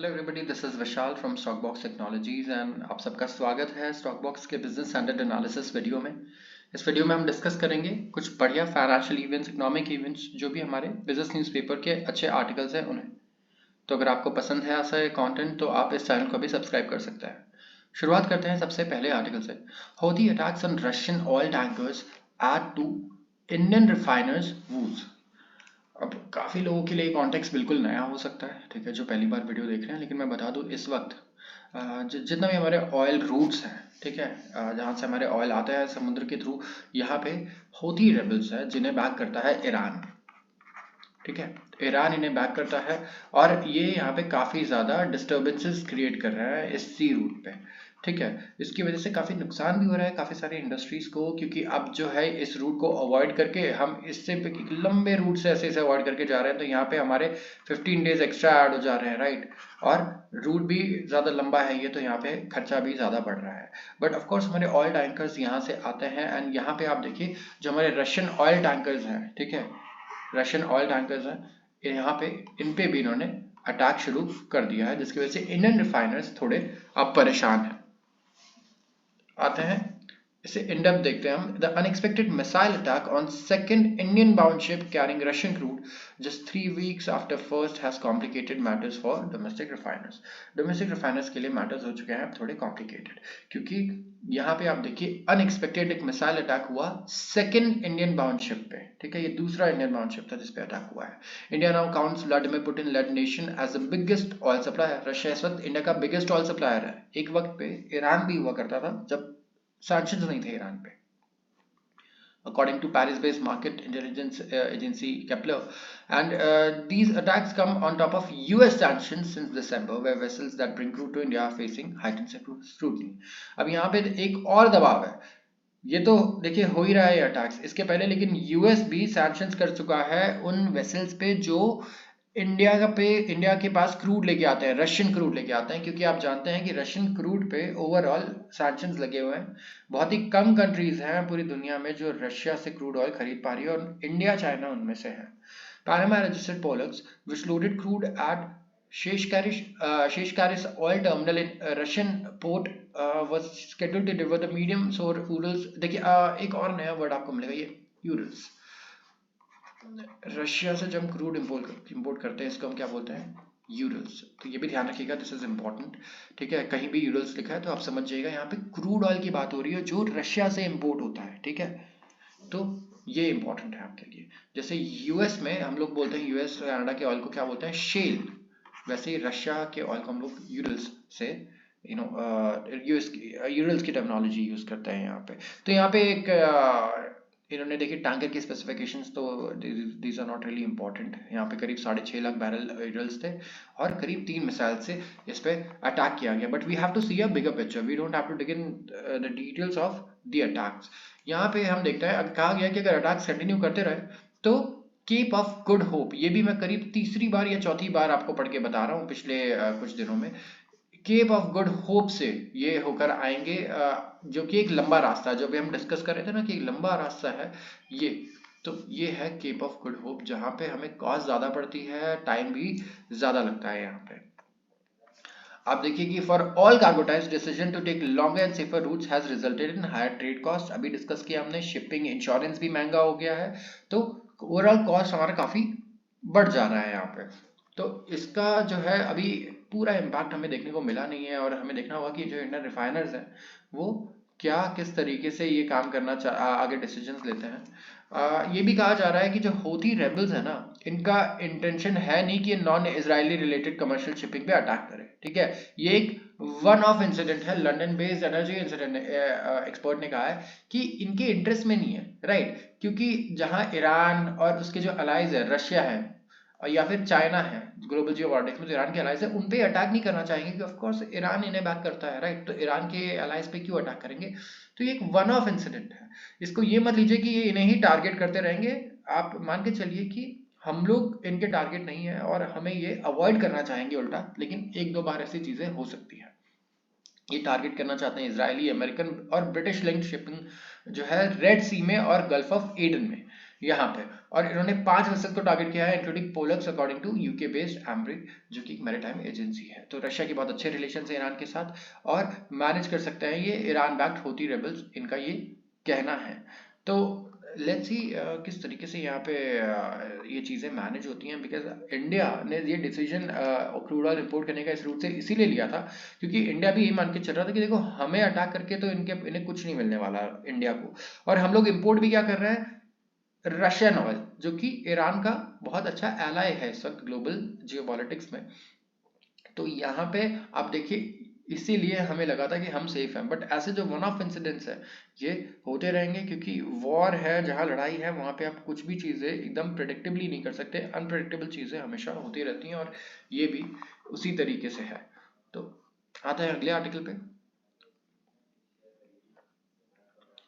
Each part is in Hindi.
Hello everybody, this is Vishal from Stockbox technologies and आप सबका स्वागत है स्टॉकबॉक्स के बिजनेस स्टैंडर्ड एनालिसिस वीडियो में। इस वीडियो में हम डिस्कस करेंगे कुछ बढ़िया फाइनेंशियल इवेंट्स, इकोनॉमिक इवेंट्स, जो भी हमारे बिजनेस न्यूज़पेपर के अच्छे आर्टिकल्स हैं उन्हें। तो अगर आपको पसंद है ऐसा कंटेंट तो आप इस चैनल को भी सब्सक्राइब कर सकते हैं। शुरुआत करते हैं सबसे पहले आर्टिकल से। Houthi attacks on Russian oil tankers add to Indian refiners woes. अब काफ़ी लोगों के लिए कॉन्टेक्स्ट बिल्कुल नया हो सकता है, ठीक है, जो पहली बार वीडियो देख रहे हैं, लेकिन मैं बता दूं इस वक्त जितना भी हमारे ऑयल रूट्स हैं, ठीक है, जहाँ से हमारे ऑयल आता है समुद्र के थ्रू, यहाँ पे हौथी रेबल्स है जिन्हें बैक करता है ईरान, ठीक है। ईरान इन्हें बैक करता है और ये यहाँ पे काफ़ी ज़्यादा डिस्टर्बेंसेस क्रिएट कर रहा है इस सी रूट पे, ठीक है। इसकी वजह से काफ़ी नुकसान भी हो रहा है काफ़ी सारी इंडस्ट्रीज़ को, क्योंकि अब जो है इस रूट को अवॉइड करके हम इससे लंबे रूट से ऐसे अवॉइड करके जा रहे हैं, तो यहाँ पे हमारे 15 डेज एक्स्ट्रा ऐड हो जा रहे हैं, राइट। और रूट भी ज़्यादा लंबा है ये, तो यहाँ पे खर्चा भी ज़्यादा बढ़ रहा है। बट ऑफकोर्स हमारे ऑयल टैंकर्स यहाँ से आते हैं एंड यहाँ पे आप देखिए जो हमारे रशियन ऑयल टैंकर्स हैं, ठीक है, रशियन ऑयल टैंकर्स हैं, यहाँ पे इन पे भी इन्होंने अटैक शुरू कर दिया है, जिसकी वजह से इंडियन रिफाइनर्स थोड़े अब परेशान हैं। आते हैं इसे इन डेप्थ देखते हैं हम। The unexpected missile attack on second Indian bound ship carrying Russian crude just 3 weeks after first has complicated matters for domestic refiners. Domestic refiners के लिए मैटर्स हो चुके हैं अब थोड़े कॉम्प्लिकेटेड, क्योंकि यहाँ पे आप देखिए अनएक्सपेक्टेड एक मिसाइल अटैक हुआ सेकंड इंडियन बाउंड शिप पे, ठीक है। ये दूसरा इंडियन बाउंड शिप था जिसपे अटैक हुआ है। India now counts Vladimir Putin led nation as the biggest oil supplier. Russia इस वक्त इंडिया का बिगेस्ट ऑयल सप्लायर है। एक वक्त पे ईरान भी हुआ करता था जब सैंक्शंस नहीं थे ईरान पे। According to Paris-based market intelligence agency Kepler, and these attacks come on top of US sanctions since December, where vessels that bring crude to India are facing heightened scrutiny. अब यहाँ पे एक और दबाव है। ये तो देखिए हो ही रहा है अटैक्स इसके पहले, लेकिन यूएस भी सैंक्शंस कर चुका है उन वेसल्स पे जो इंडिया के पास क्रूड लेके आते हैं, रशियन क्रूड लेके आते हैं, क्योंकि आप जानते हैं कि रशियन क्रूड पे ओवरऑल सैंक्शंस लगे हुए हैं। बहुत ही कम कंट्रीज हैं पूरी दुनिया में जो रशिया से क्रूड ऑयल खरीद पा रही है, और इंडिया चाइना उनमें से है। Panama registered Pollux, which loaded crude at Sheshkaris oil terminal in Russian port, was scheduled to deliver the medium sour Urals। देखिए एक और नया वर्ड आपको मिलेगा, ये यूरल्स। रशिया से जब क्रूड इंपोर्ट करते हैं इसको हम क्या बोलते हैं, यूरल्स। तो ये भी ध्यान रखिएगा, दिस इज इंपॉर्टेंट, ठीक है। कहीं भी यूरल्स लिखा है तो आप समझ जाइएगा यहाँ पे क्रूड ऑयल की बात हो रही है जो रशिया से इंपोर्ट होता है, ठीक है। तो ये इंपॉर्टेंट है आपके लिए। जैसे यूएस में हम लोग बोलते हैं, यूएस कनाडा के ऑयल को क्या बोलते हैं, शेल, वैसे ही रशिया के ऑयल को हम लोग यूरल्स से यूरल्स की टर्मिनोलॉजी यूज करते हैं यहाँ पे। तो यहाँ पे एक इन्होंने देखिए टैंकर की स्पेसिफिकेशंस, तो these are not really important. यहाँ पे करीब 6.5 लाख बैरल यूरल्स थे और करीब 3 मिसाइल से इस पे अटैक किया गया। But we have to see a bigger picture, we don't have to dig in the details of the attacks. यहाँ पे हम देखते हैं कहा गया कि अगर अटैक्स कंटिन्यू करते रहे तो केप ऑफ गुड होप, ये भी मैं करीब तीसरी बार या चौथी बार आपको पढ़ के बता रहा हूँ पिछले कुछ दिनों में, केप ऑफ गुड होप से ये होकर आएंगे, जो कि एक लंबा रास्ता है, जो भी हम डिस्कस कर रहे थे ना कि एक लंबा रास्ता है ये, तो ये है केप ऑफ गुड होप, जहाँ पे हमें कॉस्ट ज़्यादा पड़ती है, टाइम भी ज़्यादा लगता है। यहाँ पे आप देखिए कि for all cargo types decision to take longer and safer routes has resulted in higher trade cost. अभी डिस्कस किया हमने, शिपिंग इंश्योरेंस भी महंगा हो गया है, तो ओवरऑल कॉस्ट हमारा काफ़ी बढ़ जा रहा है यहाँ पे। तो इसका जो है अभी पूरा इम्पैक्ट हमें देखने को मिला नहीं है, और हमें देखना होगा कि जो इंडियन रिफाइनर्स हैं वो क्या किस तरीके से ये काम करना आगे डिसीजंस लेते हैं। ये भी कहा जा रहा है कि जो हौथी रेबल्स है ना, इनका इंटेंशन है नहीं कि non Israeli related commercial shipping पे अटैक करें, ठीक है। ये एक वन ऑफ इंसिडेंट है। London based energy incident expert ने कहा है कि इनके इंटरेस्ट में नहीं है, राइट, क्योंकि जहां ईरान और उसके जो अलाइज है, रशिया है या फिर चाइना है, ग्लोबल जियो पॉलिटिक्स में जो ईरान के अलाइज है उन पे अटैक नहीं करना चाहेंगे, क्योंकि ऑफ कोर्स ईरान इन्हें बैक करता है, राइट। तो ईरान के अलाइज पे क्यों अटैक करेंगे। तो ये एक वन ऑफ इंसिडेंट है, इसको ये मत लीजिए कि ये इन्हें ही टारगेट करते रहेंगे। आप मान के चलिए कि हम लोग इनके टारगेट नहीं है और हमें ये अवॉइड करना चाहेंगे उल्टा, लेकिन एक दो बार ऐसी चीजें हो सकती हैं। ये टारगेट करना चाहते हैं इजरायली, अमेरिकन और ब्रिटिश लिंक्ड शिपिंग जो है रेड सी में और गल्फ ऑफ एडन में। यहाँ पे। और इन्होंने 5 वेसल को टारगेट किया है including Pollux according to UK based Embric, जो कि एक मैरीटाइम एजेंसी है। तो रशिया के बहुत अच्छे रिलेशन है ईरान के साथ और मैनेज कर सकते हैं ये ईरान बैक्ड हूथी रेबल्स, इनका ये कहना है। तो लेट्स सी किस तरीके से यहाँ पे ये चीज़ें मैनेज होती हैं, बिकॉज इंडिया ने ये डिसीजन क्रूड ऑयल इंपोर्ट करने का इस रूट से इसीलिए लिया था क्योंकि इंडिया भी यही मान के चल रहा था कि देखो हमें अटैक करके तो इन्हें कुछ नहीं मिलने वाला इंडिया को, और हम लोग इंपोर्ट भी क्या कर रहे हैं, रशियन ऑयल, जो कि ईरान का बहुत अच्छा एलाय है इस वक्त ग्लोबल जियोपॉलिटिक्स में। तो यहाँ पे आप देखिए इसीलिए हमें लगा था कि हम सेफ हैं, बट ऐसे जो वन ऑफ इंसिडेंट्स है ये होते रहेंगे क्योंकि वॉर है, जहाँ लड़ाई है वहाँ पे आप कुछ भी चीज़ें एकदम प्रेडिक्टेबली नहीं कर सकते, अनप्रेडिक्टेबल चीज़ें हमेशा होती रहती हैं और ये भी उसी तरीके से है। तो आते हैं अगले आर्टिकल पे।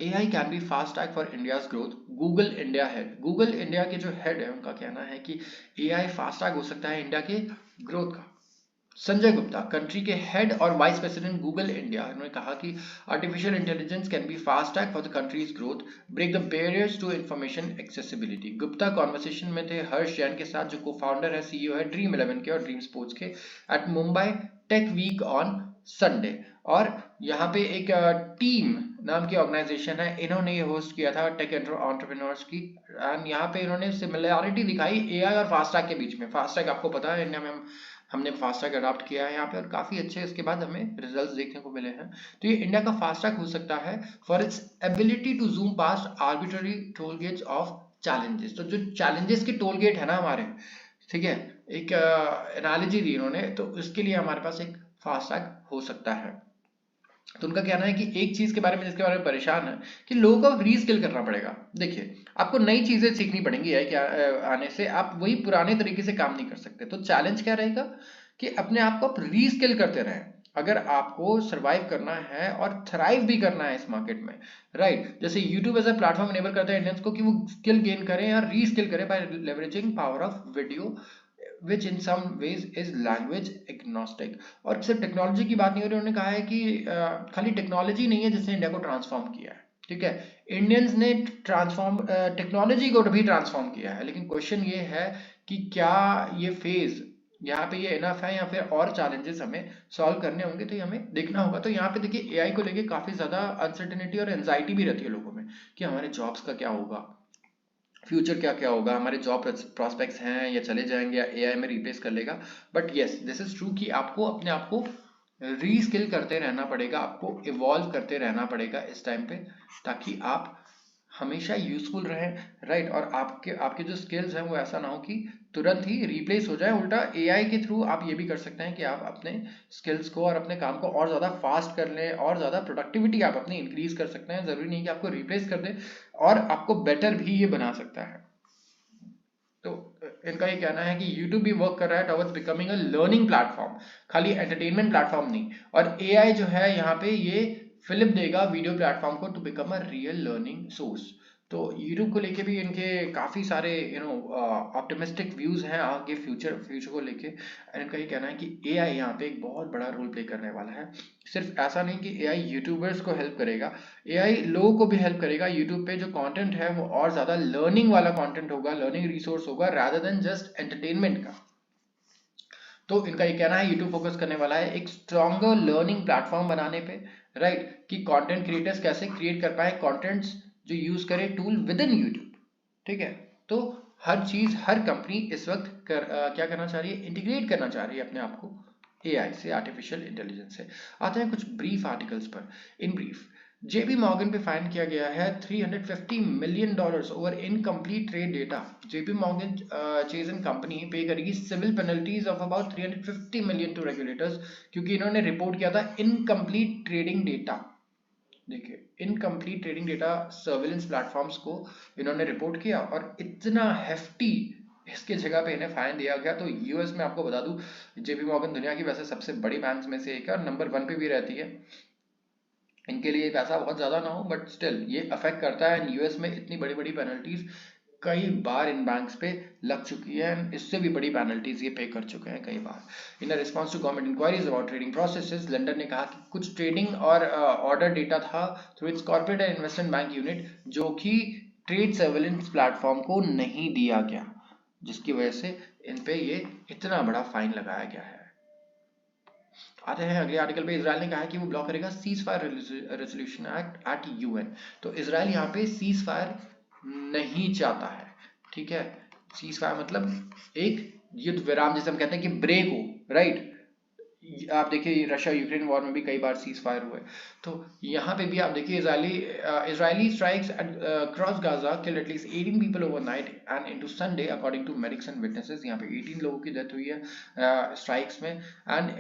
AI can be fast track for India's growth, Google India head. Google India के जो हेड है उनका कहना है कि AI फास्ट ट्रैक हो सकता है इंडिया के ग्रोथ का। संजय गुप्ता, कंट्री के हेड और वाइस प्रेसिडेंट गूगल इंडिया, उन्होंने कहा कि artificial intelligence can be fast track for the country's growth, break the barriers to information accessibility. Gupta conversation में थे हर्ष जैन के साथ, जो को फाउंडर है, CEO है ड्रीम 11 के और ड्रीम स्पोर्ट्स के, at Mumbai tech week on Sunday. और यहाँ पे एक टीम नाम की ऑर्गेनाइजेशन है, इन्होंने ये होस्ट किया था टेक एंटरप्रेन्योर्स की, एंड यहाँ पे इन्होंने सिमिलैरिटी दिखाई AI और फास्टैग के बीच में। फास्टैग आपको पता है इंडिया में हमने फास्टैग अडॉप्ट किया है यहाँ पे और काफी अच्छे इसके बाद हमें रिजल्ट्स देखने को मिले हैं। तो ये इंडिया का फास्टैग हो सकता है for its ability to zoom past arbitrary toll gates of challenges. तो जो चैलेंजेस के टोल गेट है ना हमारे, ठीक है, एक एनालॉजी दी इन्होंने, तो इसके लिए हमारे पास एक फास्टैग हो सकता है। तो उनका कहना है कि एक चीज के बारे में जिसके बारे में परेशान है कि लोगों को रीस्किल करना पड़ेगा। देखिए आपको नई चीजें सीखनी पड़ेंगी है क्या आने से, आप वही पुराने तरीके से काम नहीं कर सकते। तो चैलेंज क्या रहेगा कि अपने आप को आप रीस्किल करते रहें अगर आपको सरवाइव करना है और थ्राइव भी करना है इस मार्केट में, राइट। जैसे YouTube as a platform enable करता है इंडियंस को कि वो स्किल गेन करें या रीस्किल करें by leveraging power of video, which in some ways is language agnostic। और सिर्फ टेक्नोलॉजी की बात नहीं हो रही, उन्होंने कहा है कि खाली टेक्नोलॉजी नहीं है जिसने इंडिया को ट्रांसफॉर्म किया है, ठीक है, इंडियंस ने ट्रांसफॉर्म टेक्नोलॉजी को भी ट्रांसफॉर्म किया है। लेकिन क्वेश्चन ये है कि क्या ये फेज यहाँ पे ये इनफ है या फिर और चैलेंजेस हमें सॉल्व करने होंगे, तो ये हमें देखना होगा। तो यहाँ पे देखिए AI को लेके काफी ज्यादा अनसर्टेनिटी और एंजाइटी भी रहती है लोगों में कि हमारे जॉब्स का क्या होगा, फ्यूचर क्या क्या होगा, हमारे जॉब प्रॉस्पेक्ट्स हैं या चले जाएंगे या AI में रिप्लेस कर लेगा। But yes this is true कि आपको अपने आप को रीस्किल करते रहना पड़ेगा, आपको इवॉल्व करते रहना पड़ेगा इस टाइम पे, ताकि आप हमेशा यूजफुल रहें, राइट। और आपके आपके जो स्किल्स हैं वो ऐसा ना हो कि तुरंत ही रिप्लेस हो जाए। उल्टा AI के थ्रू आप ये भी कर सकते हैं कि आप अपने स्किल्स को और अपने काम को और ज़्यादा फास्ट कर लें और ज़्यादा प्रोडक्टिविटी आप अपनी इंक्रीज कर सकते हैं। ज़रूरी नहीं कि आपको रिप्लेस कर दे, और आपको बेटर भी ये बना सकता है। तो इनका ये कहना है कि YouTube भी वर्क कर रहा है towards becoming a learning platform, खाली एंटरटेनमेंट प्लेटफॉर्म नहीं। और AI जो है यहाँ पे ये फिलिप देगा वीडियो प्लेटफॉर्म को to become a real learning source. तो YouTube को लेके भी इनके काफी सारे ऑप्टिमिस्टिक व्यूज हैं आगे फ्यूचर को लेके। इनका ये कहना है कि AI यहाँ पे एक बहुत बड़ा रोल प्ले करने वाला है। सिर्फ ऐसा नहीं कि AI यूट्यूबर्स को हेल्प करेगा, AI लोगों को भी हेल्प करेगा। यूट्यूब पे जो कंटेंट है वो और ज्यादा लर्निंग वाला कंटेंट होगा, लर्निंग रिसोर्स होगा रादर देन जस्ट एंटरटेनमेंट का। तो इनका ये कहना है यूट्यूब फोकस करने वाला है एक स्ट्रॉन्गर लर्निंग प्लेटफॉर्म बनाने पे, राइट, कि कंटेंट क्रिएटर्स कैसे क्रिएट कर पाए कंटेंट्स जो यूज करे टूल विद इन यूट्यूब, ठीक है। तो हर चीज हर कंपनी इस वक्त क्या करना चाह रही है, इंटीग्रेट करना चाह रही है अपने आप को AI से, आर्टिफिशियल इंटेलिजेंस से। आते हैं कुछ ब्रीफ आर्टिकल्स पर। इन ब्रीफ, JP मॉर्गन पे फाइन किया गया है $350 million over incomplete trade data. JP Morgan Chase and company pay करेगी civil penalties of about 350 million to regulators, क्योंकि इन्होंने रिपोर्ट किया था इनकम्प्लीट ट्रेडिंग डेटा। देखिए incomplete trading data surveillance platforms को इन्होंने रिपोर्ट किया और इतना हेफ्टी इसके जगह पे इन्हें फाइन दिया गया। तो यूएस में आपको बता दूं JP मॉर्गन दुनिया की वैसे सबसे बड़ी बैंक्स में से एक है और नंबर 1 पे भी रहती है। इनके लिए पैसा बहुत ज़्यादा ना हो बट स्टिल ये अफेक्ट करता है। एंड यूएस में इतनी बड़ी बड़ी पेनल्टीज कई बार इन बैंक्स पे लग चुकी है, इससे भी बड़ी पेनल्टीज ये पे कर चुके हैं कई बार। In response to government inquiries about trading processes, London ने कहा कि कुछ ट्रेडिंग और ऑर्डर डेटा था through its corporate and investment bank unit जो कि ट्रेड सर्वेलेंस प्लेटफॉर्म को नहीं दिया गया, जिसकी वजह से इन पे ये इतना बड़ा फाइन लगाया गया है। आते हैं अगले आर्टिकल पे। इजराइल ने कहा है कि वो ब्लॉक करेगा cease fire resolution act at UN. तो इजराइल यहाँ पे सीज फायर नहीं चाहता है, ठीक है। सीज फायर मतलब एक युद्ध विराम, जैसे हम कहते हैं कि ब्रेक हो, राइट। आप देखिए रशिया यूक्रेन वॉर में भी कई बार सीज फायर हुए, तो यहाँ पे भी आप देखिए Israeli strikes cross Gaza killed at least 18 people overnight and into Sunday according to medics and witnesses. यहाँ पे 18 लोगों की डेथ हुई है स्ट्राइक्स में। एंड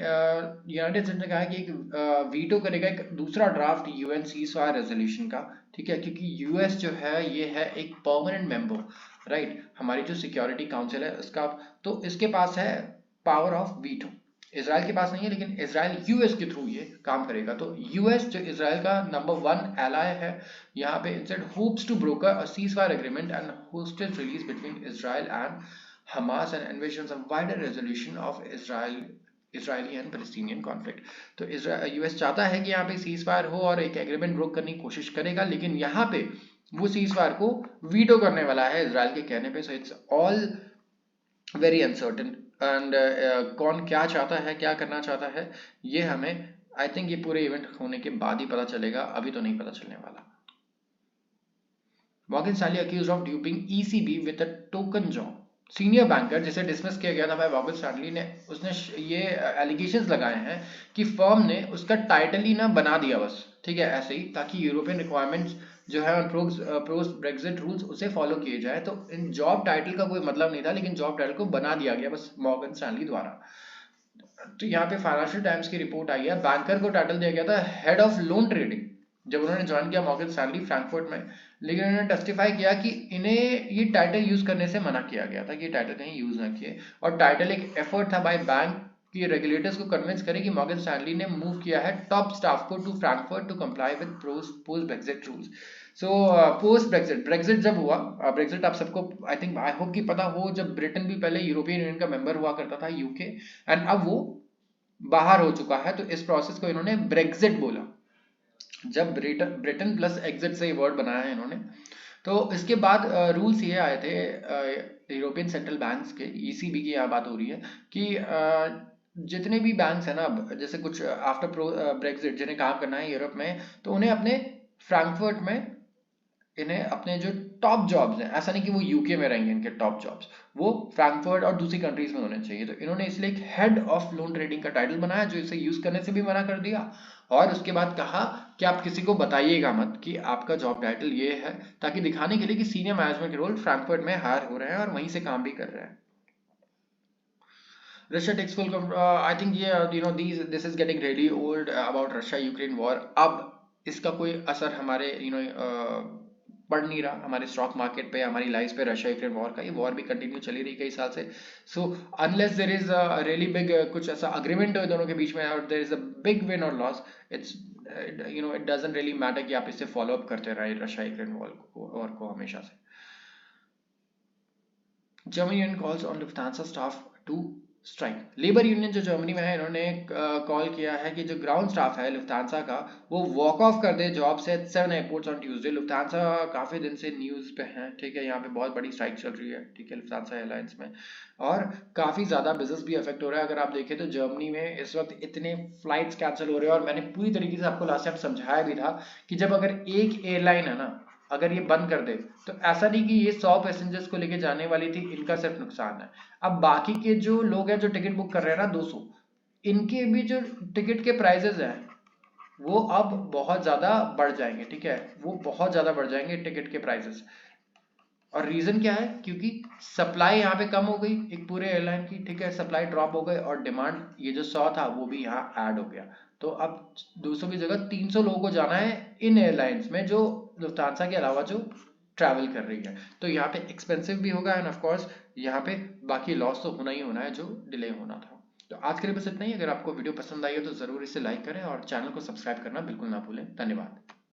यूनाइटेड स्टेट्स ने कहा है कि एक वीटो करेगा एक दूसरा draft UN cease fire resolution का, ठीक है, क्योंकि यूएस जो है ये है एक परमानेंट मेंबर, राइट, हमारी जो सिक्योरिटी काउंसिल है उसका, तो इसके पास है पावर ऑफ वीटो। इजराइल के पास नहीं है, लेकिन इजराइल यूएस के थ्रू ये काम करेगा। तो यूएस जो इजराइल का नंबर 1 एलाय है, यहाँ पे instead hopes to broker a ceasefire agreement and hostage release between Israel and Hamas and envisions a wider resolution of Israeli and Palestinian conflict. तो यूएस चाहता है कि यहाँ पे सीज फायर हो और एक एग्रीमेंट ब्रोक करने की कोशिश करेगा, लेकिन यहाँ पे वो सीज फायर को वीटो करने वाला है इजराइल के कहने पे। So it's all very uncertain and कौन क्या चाहता है, क्या करना चाहता है, ये हमें आई थिंक ये पूरे इवेंट होने के बाद ही पता चलेगा, अभी तो नहीं पता चलने वाला। Morgan Stanley accused of duping ECB with a token job. Senior banker जिसे डिसमिस किया गया था भाई मॉर्गन स्टैनली ने, उसने ये एलिगेशंस लगाए हैं कि फर्म ने उसका टाइटल ही ना बना दिया बस, ठीक है, ऐसे ही, ताकि यूरोपियन रिक्वायरमेंट्स जो है प्रोस ब्रेक्सिट रूल्स उसे फॉलो किए जाए। तो इन जॉब टाइटल का कोई मतलब नहीं था, लेकिन जॉब टाइटल को बना दिया गया बस मॉर्गन स्टैनली द्वारा। तो यहाँ पे फाइनेंशियल टाइम्स की रिपोर्ट आई है, बैंकर को टाइटल दिया गया था हेड ऑफ लोन ट्रेडिंग जब उन्होंने ज्वाइन किया मॉर्गन स्टैनली फ्रैंकफर्ट में, लेकिन उन्होंने टेस्टिफाई किया कि इन्हें ये टाइटल यूज करने से मना किया गया था कि ये टाइटल कहीं यूज ना किए, और टाइटल एक एफर्ट था बाय बैंक कि रेगुलेटर्स को कन्विंस करे कि मॉर्गन स्टैनली ने मूव किया है टॉप स्टाफ को to Frankfurt to comply with post Brexit rules. So post Brexit जब हुआ, ब्रेक्सिट आप सबको आई थिंक आई होप कि पता हो, जब ब्रिटेन भी पहले यूरोपियन यूनियन का मेंबर हुआ करता था यूके, एंड अब वो बाहर हो चुका है, तो इस प्रोसेस को इन्होंने ब्रेक्सिट बोला। जब ब्रिटेन प्लस एग्जिट से ये वर्ड बनाया है इन्होंने, तो इसके बाद रूल्स ये आए थे यूरोपियन सेंट्रल बैंक्स के, ईसीबी की यहाँ बात हो रही है कि जितने भी बैंक्स है ना, जैसे कुछ आफ्टर ब्रेक्सिट जिन्हें काम करना है यूरोप में, तो उन्हें अपने फ्रैंकफर्ट में इन्हें अपने जो टॉप जॉब्स हैं, ऐसा नहीं कि वो यूके में रहेंगे, इनके टॉप जॉब्स वो फ्रैंकफर्ट और दूसरी कंट्रीज में होने चाहिए। तो इन्होंने इसलिए एक हेड ऑफ लोन ट्रेडिंग का टाइटल बनाया, जो इसे यूज करने से भी मना कर दिया, और उसके बाद कहा कि आप किसी को बताइएगा मत कि आपका जॉब टाइटल ये है, ताकि दिखाने के लिए कि सीनियर मैनेजमेंट रोल फ्रैंकफर्ट में हायर हो रहे हैं और वहीं से काम भी कर रहे हैं। Russia takes full I think this is getting really old about Russia Ukraine war। अब इसका कोई असर हमारे पड़ नहीं रहा हमारे स्टॉक मार्केट पे, हमारी लाइफ पे। रशिया यूक्रेन वॉर का ये वॉर भी कंटिन्यू चली रही कई साल से। So unless there is a really big कुछ ऐसा अग्रीमेंट हो दोनों के बीच में, और there is a big win और loss, it's it doesn't really matter कि आप इसे फॉलो अप करते रहे रशिया यूक्रेन वॉर को हमेशा से। Germany union calls on Lufthansa staff to strike. Labour union जो जर्मनी में है, इन्होंने कॉल किया है कि जो ग्राउंड स्टाफ है लुफ्थांसा का, वो वॉक ऑफ कर दे जॉब से 7 एयरपोर्ट्स ऑन ट्यूसडे। लुफ्थांसा काफी दिन से न्यूज पे है, ठीक है, यहाँ पे बहुत बड़ी स्ट्राइक चल रही है, ठीक है, लुफ्थांसा एयरलाइंस में, और काफी ज्यादा बिजनेस भी अफेक्ट हो रहा है। अगर आप देखें तो जर्मनी में इस वक्त इतने फ्लाइट्स कैंसिल हो रहे हैं, और मैंने पूरी तरीके से आपको लास्ट टाइम समझाया भी था कि जब अगर एक एयरलाइन है ना, अगर ये बंद कर दे, तो ऐसा नहीं कि ये 100 पैसेंजर्स को लेके जाने वाली थी, इनका सिर्फ नुकसान है। अब बाकी के जो लोग हैं जो टिकट बुक कर रहे हैं ना 200, इनके भी जो टिकट के प्राइसेस हैं वो अब बहुत ज्यादा बढ़ जाएंगे, ठीक है, वो बहुत ज्यादा बढ़ जाएंगे टिकट के प्राइसेस। और रीजन क्या है? क्योंकि सप्लाई यहाँ पे कम हो गई एक पूरे एयरलाइन की, ठीक है, सप्लाई ड्रॉप हो गई, और डिमांड ये जो 100 था वो भी यहाँ ऐड हो गया। तो अब 200 की जगह 300 लोगों को जाना है इन एयरलाइंस में जो लुफ्थांसा के अलावा जो ट्रैवल कर रही है। तो यहाँ पे एक्सपेंसिव भी होगा, एंड ऑफ कोर्स यहाँ पे बाकी लॉस तो होना ही होना है जो डिले होना था। तो आज के लिए बस इतना ही। अगर आपको वीडियो पसंद आई हो तो जरूर इसे लाइक करें और चैनल को सब्सक्राइब करना बिल्कुल ना भूलें। धन्यवाद।